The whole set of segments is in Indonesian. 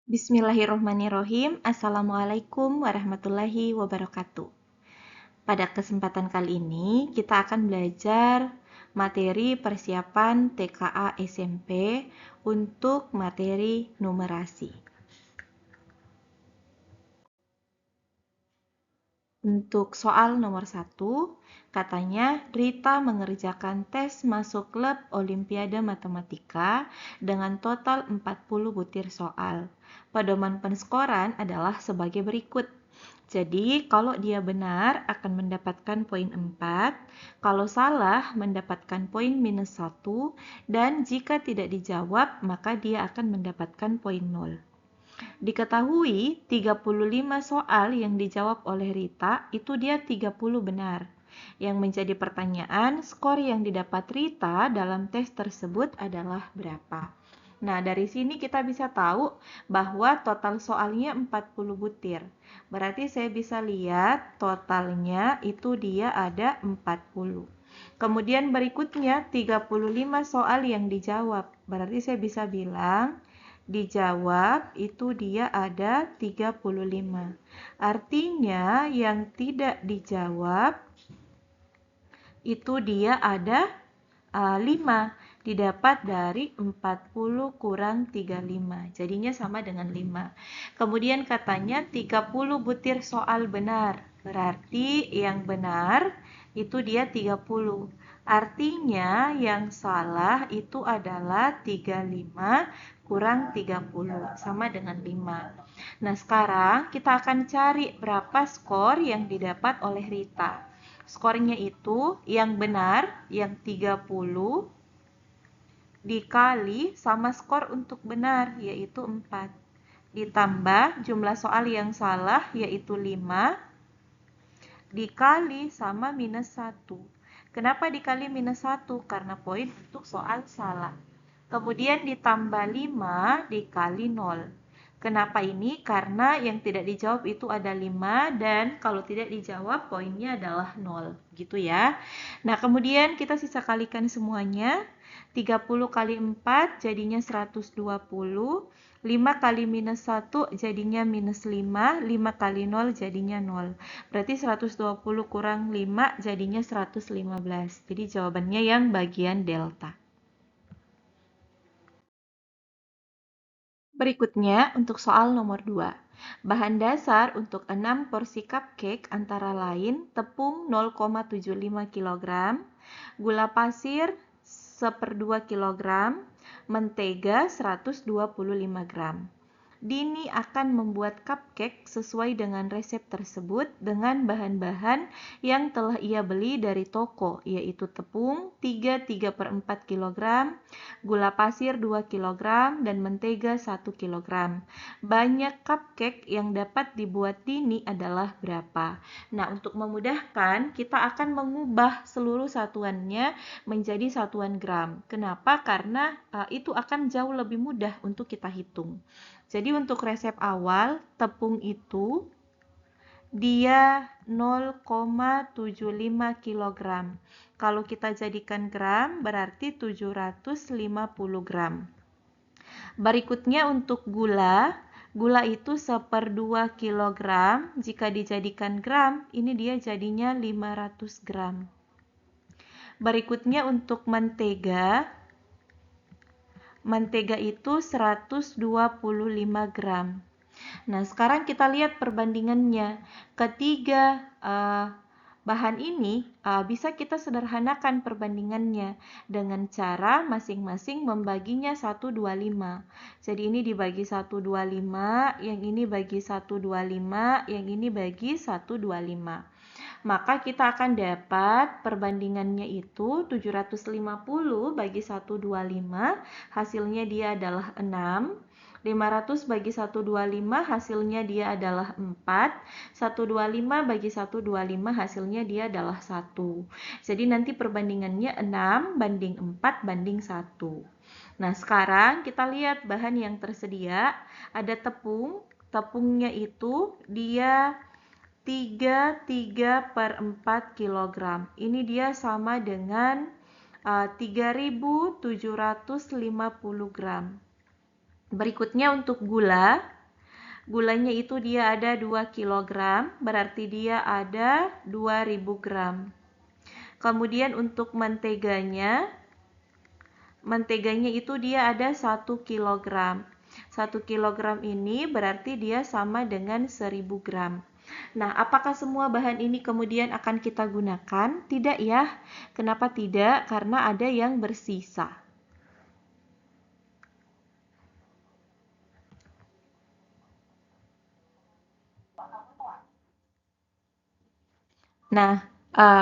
Bismillahirrohmanirrohim. Assalamualaikum warahmatullahi wabarakatuh. Pada kesempatan kali ini kita akan belajar materi persiapan TKA SMP untuk materi numerasi. Untuk soal nomor 1, katanya Rita mengerjakan tes masuk klub Olimpiade Matematika dengan total 40 butir soal. Pedoman penskoran adalah sebagai berikut. Jadi, kalau dia benar akan mendapatkan poin 4, kalau salah mendapatkan poin minus 1, dan jika tidak dijawab maka dia akan mendapatkan poin 0. Diketahui 35 soal yang dijawab oleh Rita itu dia 30 benar. Yang menjadi pertanyaan, skor yang didapat Rita dalam tes tersebut adalah berapa? Nah, dari sini kita bisa tahu bahwa total soalnya 40 butir. Berarti saya bisa lihat totalnya itu dia ada 40. Kemudian berikutnya 35 soal yang dijawab. Berarti saya bisa bilang dijawab itu dia ada 35. Artinya yang tidak dijawab itu dia ada 5. Didapat dari 40 kurang 35. Jadinya sama dengan 5. Kemudian katanya 30 butir soal benar. Berarti yang benar itu dia 30. Artinya yang salah itu adalah 35 kurang 30 sama dengan 5. Nah, sekarang kita akan cari berapa skor yang didapat oleh Rita. Skornya itu yang benar yang 30 dikali sama skor untuk benar yaitu 4. Ditambah jumlah soal yang salah yaitu 5 dikali sama minus 1. Kenapa dikali minus 1? Karena poin untuk soal salah. Kemudian ditambah 5 dikali 0. Kenapa ini? Karena yang tidak dijawab itu ada 5 dan kalau tidak dijawab poinnya adalah 0. Gitu ya. Nah, kemudian kita sisa kalikan semuanya. 30 kali 4 jadinya 120. 5 kali minus 1 jadinya minus 5. 5 kali 0 jadinya 0. Berarti 120 kurang 5 jadinya 115. Jadi jawabannya yang bagian delta. Berikutnya untuk soal nomor 2. Bahan dasar untuk 6 porsi cupcake antara lain tepung 0,75 kg, gula pasir 1/2 kg, mentega 125 gram. Dini akan membuat cupcake sesuai dengan resep tersebut dengan bahan-bahan yang telah ia beli dari toko, yaitu tepung 3/4 kg, gula pasir 2 kg, dan mentega 1 kg. Banyak cupcake yang dapat dibuat Dini adalah berapa? Nah, untuk memudahkan, kita akan mengubah seluruh satuannya menjadi satuan gram. Kenapa? Karena itu akan jauh lebih mudah untuk kita hitung. Jadi untuk resep awal, tepung itu dia 0,75 kg. Kalau kita jadikan gram, berarti 750 gram. Berikutnya untuk gula itu 1/2 kg. Jika dijadikan gram, ini dia jadinya 500 gram. Berikutnya untuk mentega itu 125 gram. Nah, sekarang kita lihat perbandingannya. Ketiga bahan ini bisa kita sederhanakan perbandingannya dengan cara masing-masing membaginya 125. Jadi ini dibagi 125, yang ini bagi 125, yang ini bagi 125. Maka kita akan dapat perbandingannya itu 750 bagi 125, hasilnya dia adalah 6. 500 bagi 125 hasilnya dia adalah 4. 125 bagi 125 hasilnya dia adalah 1. Jadi nanti perbandingannya 6 banding 4 banding 1. Nah, sekarang kita lihat bahan yang tersedia. Ada tepung. Tepungnya itu dia 3/4 kg. Ini dia sama dengan 3.750 gram. Berikutnya untuk gula Gulanya itu dia ada 2 kg, berarti dia ada 2000 gram. Kemudian untuk menteganya itu dia ada 1 kg. 1 kg ini berarti dia sama dengan 1000 gram. Nah, apakah semua bahan ini kemudian akan kita gunakan? Tidak ya. Kenapa tidak? Karena ada yang bersisa. Nah,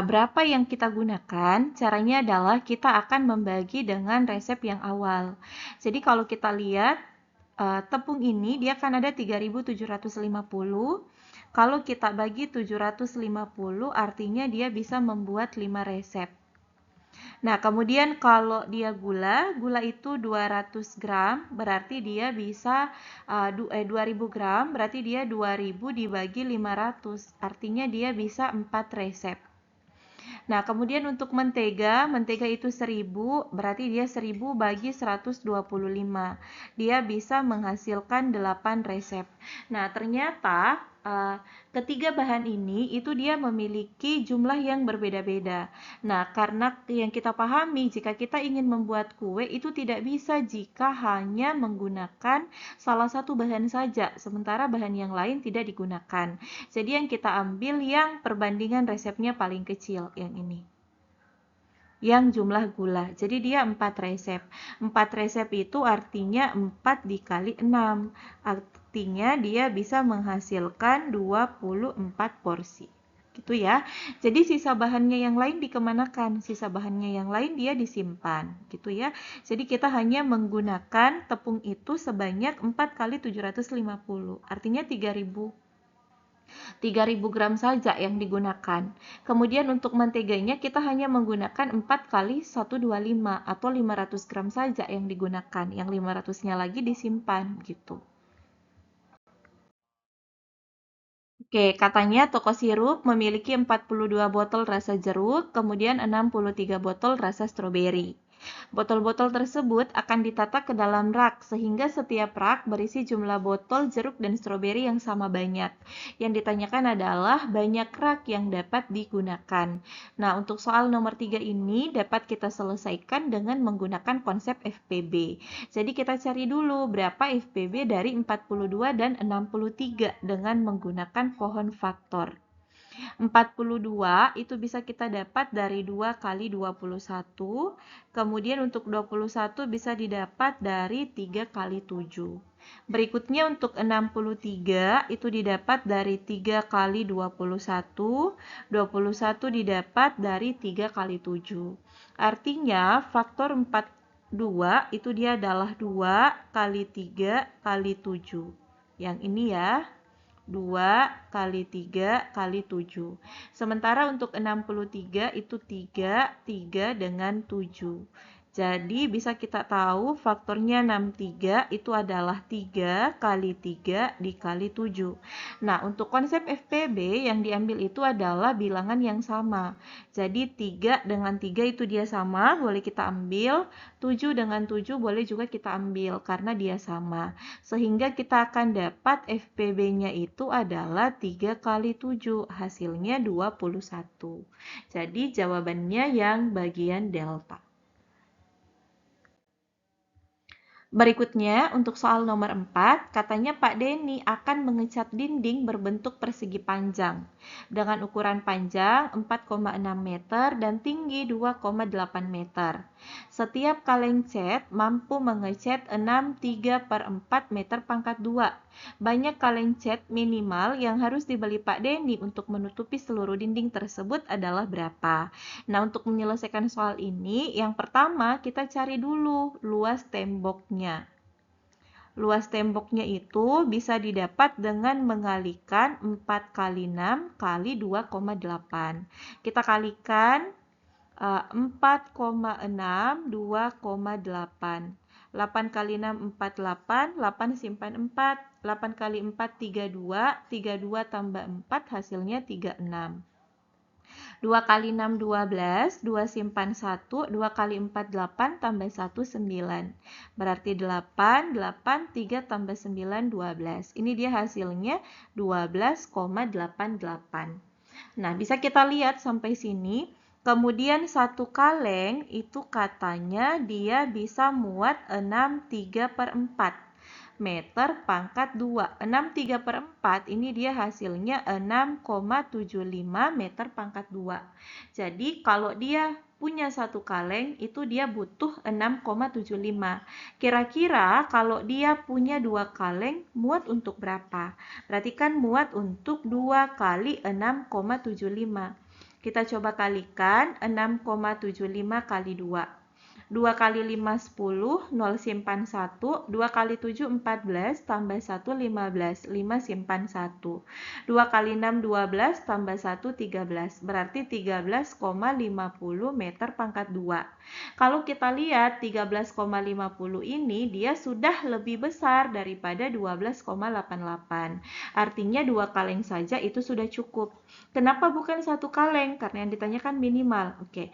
berapa yang kita gunakan? Caranya adalah kita akan membagi dengan resep yang awal. Jadi kalau kita lihat tepung ini dia kan ada 3750. Kalau kita bagi 750 artinya dia bisa membuat 5 resep. Nah, kemudian kalau dia gula itu 200 gram, berarti dia bisa 2000 gram, berarti dia 2000 dibagi 500, artinya dia bisa 4 resep. Nah, kemudian untuk mentega itu 1000, berarti dia 1000 bagi 125. Dia bisa menghasilkan 8 resep. Nah, ternyata ketiga bahan ini itu dia memiliki jumlah yang berbeda-beda. Nah, karena yang kita pahami jika kita ingin membuat kue itu tidak bisa jika hanya menggunakan salah satu bahan saja, sementara bahan yang lain tidak digunakan. Jadi yang kita ambil yang perbandingan resepnya paling kecil, yang ini. Yang jumlah gula. Jadi dia 4 resep. 4 resep itu artinya 4 dikali 6. Artinya dia bisa menghasilkan 24 porsi. Gitu ya. Jadi sisa bahannya yang lain dikemanakan? Sisa bahannya yang lain dia disimpan. Gitu ya. Jadi kita hanya menggunakan tepung itu sebanyak 4 kali 750. Artinya 3000 gram saja yang digunakan. Kemudian untuk menteganya kita hanya menggunakan 4 kali 125 atau 500 gram saja yang digunakan. Yang 500-nya lagi disimpan gitu. Oke, katanya toko sirup memiliki 42 botol rasa jeruk, kemudian 63 botol rasa stroberi. Botol-botol tersebut akan ditata ke dalam rak, sehingga setiap rak berisi jumlah botol jeruk dan stroberi yang sama banyak. Yang ditanyakan adalah banyak rak yang dapat digunakan. Nah, untuk soal nomor 3 ini dapat kita selesaikan dengan menggunakan konsep FPB. Jadi kita cari dulu berapa FPB dari 42 dan 63 dengan menggunakan pohon faktor. 42 itu bisa kita dapat dari 2 kali 21. Kemudian untuk 21 bisa didapat dari 3 kali 7. Berikutnya untuk 63 itu didapat dari 3 kali 21. 21 didapat dari 3 kali 7. Artinya faktor 42 itu dia adalah 2 kali 3 kali 7. Yang ini ya. 2 kali 3 kali 7. Sementara untuk 63 itu 3 dengan 7. Jadi bisa kita tahu faktornya 63 itu adalah 3 kali 3 dikali 7. Nah, untuk konsep FPB yang diambil itu adalah bilangan yang sama. Jadi 3 dengan 3 itu dia sama, boleh kita ambil. 7 dengan 7 boleh juga kita ambil karena dia sama. Sehingga kita akan dapat FPB-nya itu adalah 3 kali 7, hasilnya 21. Jadi jawabannya yang bagian delta. Berikutnya, untuk soal nomor 4, katanya Pak Denny akan mengecat dinding berbentuk persegi panjang dengan ukuran panjang 4,6 meter dan tinggi 2,8 meter. Setiap kaleng cat mampu mengecat 6/3/4 meter pangkat 2. Banyak kaleng cat minimal yang harus dibeli Pak Denny untuk menutupi seluruh dinding tersebut adalah berapa? Nah, untuk menyelesaikan soal ini, yang pertama kita cari dulu luas temboknya. Luas temboknya itu bisa didapat dengan mengalikan 4 kali 6 kali 2,8. Kita kalikan 4,6, 2,8. 8 kali 6, 48. 8 simpan 4. 8 kali 4, 32. 32 tambah 4 hasilnya 36. 2 kali 6, 12. 2 simpan 1. 2 kali 4, 8. Tambah 1, 9. Berarti 8, 8, 3 tambah 9, 12. Ini dia hasilnya 12,88. Nah, bisa kita lihat sampai sini. Kemudian satu kaleng itu katanya dia bisa muat 6/3/4 meter pangkat 2. 6/3/4 ini dia hasilnya 6,75 meter pangkat 2. Jadi kalau dia punya satu kaleng itu dia butuh 6,75. Kira-kira kalau dia punya 2 kaleng muat untuk berapa? Berarti kan muat untuk 2 kali 6,75. Kita coba kalikan 6,75 kali 2. 2 kali 5, 10. 0 simpan 1. 2 kali 7, 14. Tambah 1, 15. 5 simpan 1. 2 kali 6, 12. Tambah 1, 13. Berarti 13,50 meter pangkat 2. Kalau kita lihat 13,50 ini dia sudah lebih besar daripada 12,88. Artinya 2 kaleng saja itu sudah cukup. Kenapa bukan satu kaleng? Karena yang ditanyakan minimal. Oke.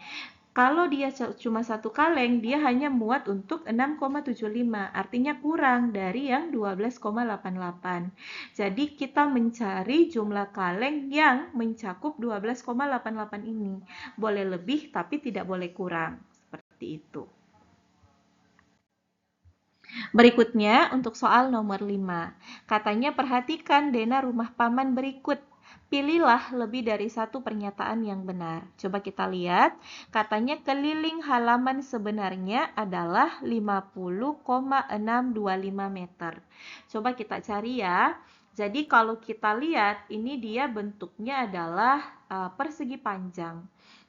Kalau dia cuma satu kaleng, dia hanya muat untuk 6,75. Artinya kurang dari yang 12,88. Jadi kita mencari jumlah kaleng yang mencakup 12,88 ini. Boleh lebih tapi tidak boleh kurang. Seperti itu. Berikutnya untuk soal nomor 5. Katanya perhatikan Dena rumah paman berikut. Pilihlah lebih dari satu pernyataan yang benar. Coba kita lihat. Katanya keliling halaman sebenarnya adalah 50,625 meter. Coba kita cari ya. Jadi kalau kita lihat ini dia bentuknya adalah persegi panjang.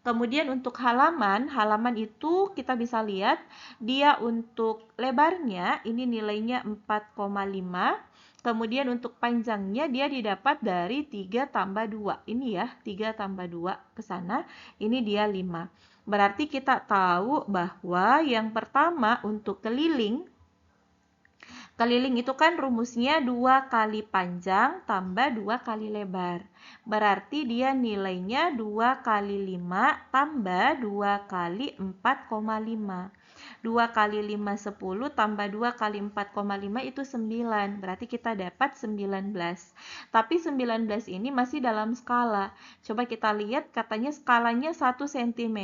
Kemudian untuk halaman itu kita bisa lihat dia untuk lebarnya ini nilainya 4,5. Kemudian untuk panjangnya dia didapat dari 3 tambah 2. Ini ya, 3 tambah 2 ke sana. Ini dia 5. Berarti kita tahu bahwa yang pertama untuk keliling itu kan rumusnya 2 kali panjang tambah 2 kali lebar. Berarti dia nilainya 2 kali 5 tambah 2 kali 4,5. 2 kali 5, 10 tambah 2 kali 4,5 itu 9. Berarti kita dapat 19. Tapi 19 ini masih dalam skala. Coba kita lihat katanya skalanya 1 cm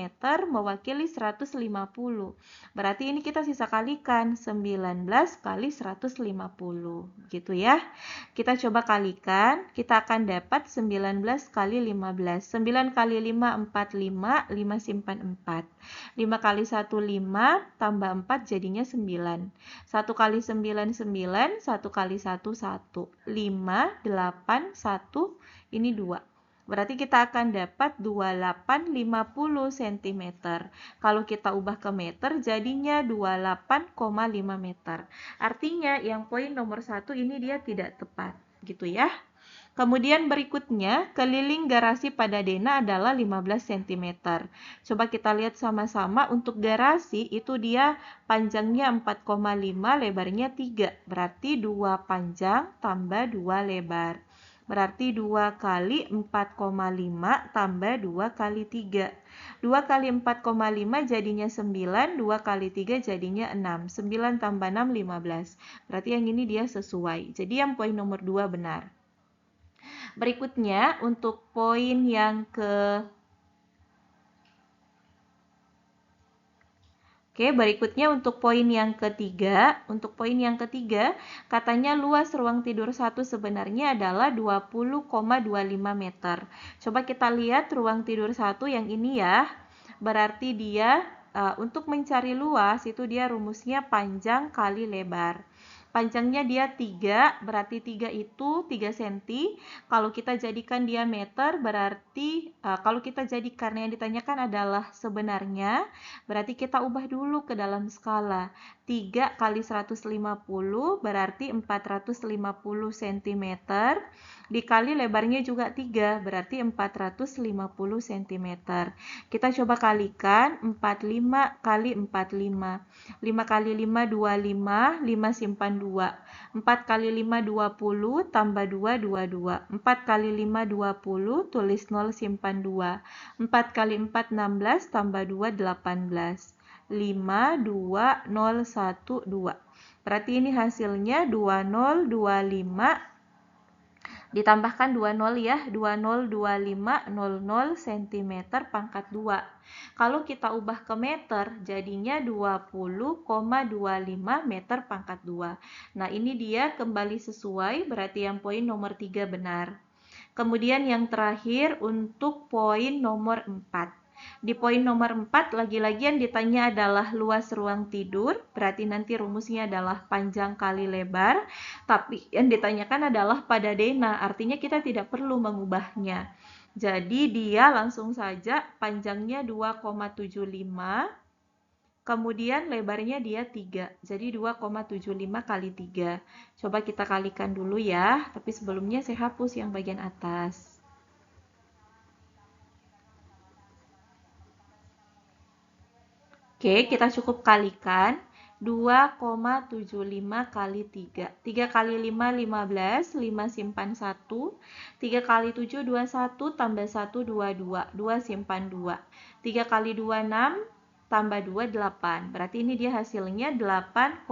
mewakili 150. Berarti ini kita sisa kalikan 19 kali 150 gitu ya. Kita coba kalikan, kita akan dapat 19 kali 15. 9 kali 5, 45, 5 simpan 4. 5 kali 1, 5, tambah 4 jadinya 9. 1 kali 9, 9, 1 kali 1, 1. 5, 8, 1, ini 2. Berarti kita akan dapat 2850 cm. Kalau kita ubah ke meter jadinya 28,5 meter. Artinya yang poin nomor 1 ini dia tidak tepat, gitu ya. Kemudian berikutnya, keliling garasi pada Dena adalah 15 cm. Coba kita lihat sama-sama untuk garasi itu dia panjangnya 4,5, lebarnya 3. Berarti 2 panjang tambah 2 lebar. Berarti 2 kali 4,5 tambah 2 kali 3. 2 kali 4,5 jadinya 9, 2 kali 3 jadinya 6. 9 tambah 6, 15. Berarti yang ini dia sesuai. Jadi yang poin nomor 2 benar. Berikutnya untuk poin yang berikutnya untuk poin yang ketiga. Untuk poin yang ketiga, katanya luas ruang tidur 1 sebenarnya adalah 20,25 meter. Coba kita lihat ruang tidur 1 yang ini ya. Berarti dia untuk mencari luas itu dia rumusnya panjang kali lebar. Panjangnya dia 3, berarti 3 itu 3 cm. Kalau kita jadikan diameter berarti, kalau kita jadikan yang ditanyakan adalah sebenarnya, berarti kita ubah dulu ke dalam skala. 3 kali 150 berarti 450 cm. Dikali lebarnya juga 3, berarti 450 cm. Kita coba kalikan 45 kali 45. 5 kali 5, 25. 5 simpan simpan 2. 4 kali 5, 20, tambah 2, 22. 4 kali 5, 20, tulis 0, simpan 2. 4 kali 4, 16, tambah 2, 18. 5, 2, 0, 1, 2. Berarti ini hasilnya 2025 ditambahkan 20 ya, 202500 cm pangkat 2. Kalau kita ubah ke meter, jadinya 20,25 meter pangkat 2. Nah, ini dia kembali sesuai, berarti yang poin nomor 3 benar. Kemudian yang terakhir untuk poin nomor 4. Di poin nomor 4, lagi-lagi yang ditanya adalah luas ruang tidur, berarti nanti rumusnya adalah panjang kali lebar, tapi yang ditanyakan adalah pada denah, artinya kita tidak perlu mengubahnya. Jadi dia langsung saja panjangnya 2,75, kemudian lebarnya dia 3, jadi 2,75 kali 3. Coba kita kalikan dulu ya, tapi sebelumnya saya hapus yang bagian atas. Oke, kita cukup kalikan 2,75 kali 3. 3 kali 5, 15. 5 simpan 1. 3 kali 7, 21. Tambah 1, 22. 2 simpan 2. 3 kali 2, 6. Tambah 2, 8. Berarti ini dia hasilnya 8,25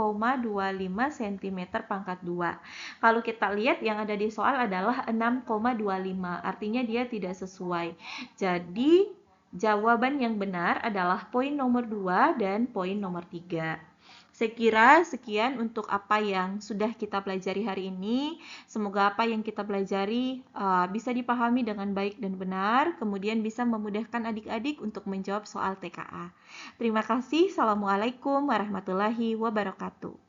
cm pangkat 2. Kalau kita lihat yang ada di soal adalah 6,25. Artinya dia tidak sesuai. Jadi jawaban yang benar adalah poin nomor 2 dan poin nomor 3. Saya kira sekian untuk apa yang sudah kita pelajari hari ini. Semoga apa yang kita pelajari bisa dipahami dengan baik dan benar, kemudian bisa memudahkan adik-adik untuk menjawab soal TKA. Terima kasih. Assalamualaikum warahmatullahi wabarakatuh.